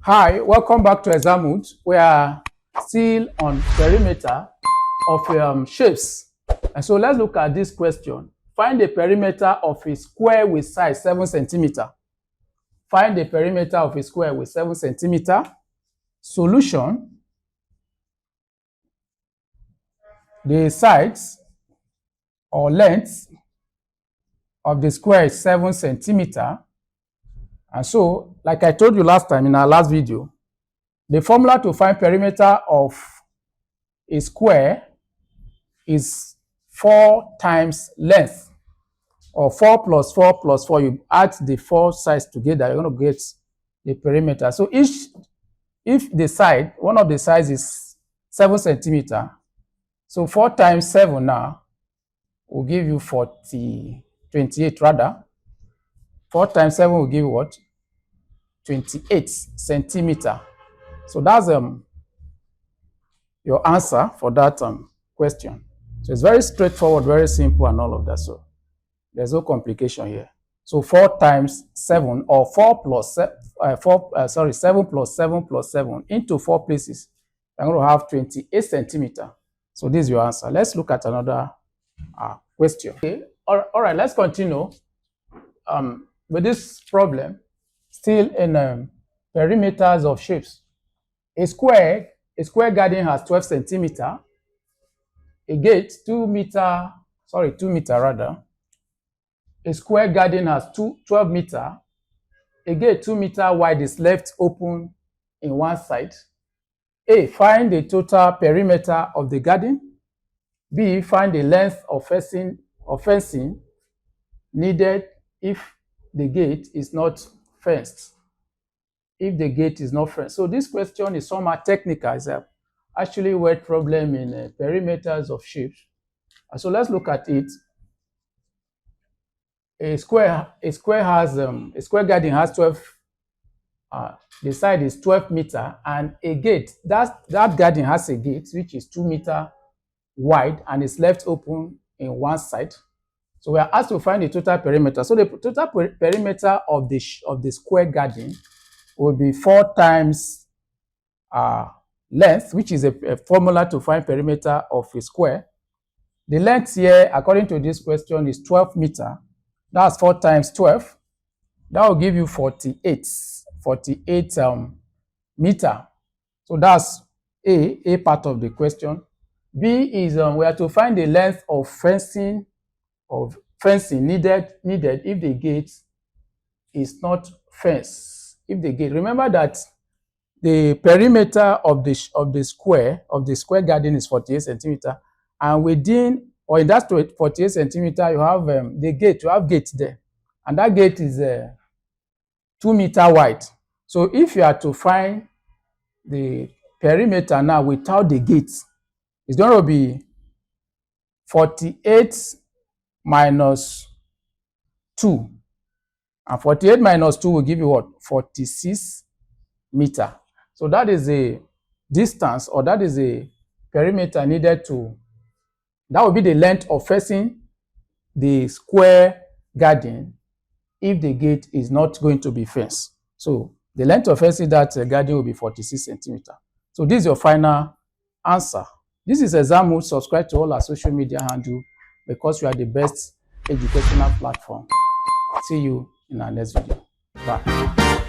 Hi, welcome back to Examhood. We are still on perimeter of shapes. And so let's look at this question. Find the perimeter of a square with size 7 centimeter. Find the perimeter of a square with 7 centimeter. Solution. The sides or length of the square is 7 centimeter. And so, like I told you last time in our last video, the formula to find perimeter of a square is 4 times length, or 4 plus 4 plus 4. You add the 4 sides together, you're going to get the perimeter. So if the side, one of the sides is 7 centimeter, so 4 times 7 now will give you 28 rather. 4 times 7 will give you what? 28 centimeter. So that's your answer for that question. So it's very straightforward, very simple, and all of that. So there's no complication here. So 4 times 7, or 7 plus 7 plus 7 into 4 places, I'm going to have 28 centimeter. So this is your answer. Let's look at another question. Okay. All right, let's continue with this problem, still in perimeters of shapes. A square garden has 12 centimeter. A gate, 2 meter rather. A square garden has 12 meter. A gate 2 meter wide is left open in one side. A, find the total perimeter of the garden. B, find the length of fencing needed if the gate is not fenced. If the gate is not fenced. So this question is somehow technical. It's actually a word problem in perimeters of shapes. So let's look at it. A square garden has 12. The side is 12 meter, and a gate. That garden has a gate which is 2 meter wide and is left open in one side. So we are asked to find the total perimeter. So the total perimeter of the square garden will be 4 times length, which is a formula to find perimeter of a square. The length here, according to this question, is 12 meter. That's 4 times 12. That will give you 48 meter. So that's A part of the question. B is we are to find the length of fencing needed if the gate is not fenced. If the gate, remember that the perimeter of the square garden is 48 centimeter, and within, or in that 48 centimeter, you have the gate. You have gate there, and that gate is 2 meter wide. So if you are to find the perimeter now without the gate, it's going to be 48 minus 2. And 48 minus 2 will give you what? 46 meter. So that is a distance, or that is a perimeter needed to, that will be the length of fencing the square garden if the gate is not going to be fenced. So the length of fencing that garden will be 46 centimeter. So this is your final answer. This is Examhood. Subscribe to all our social media handle, because we are the best educational platform. See you in our next video. Bye.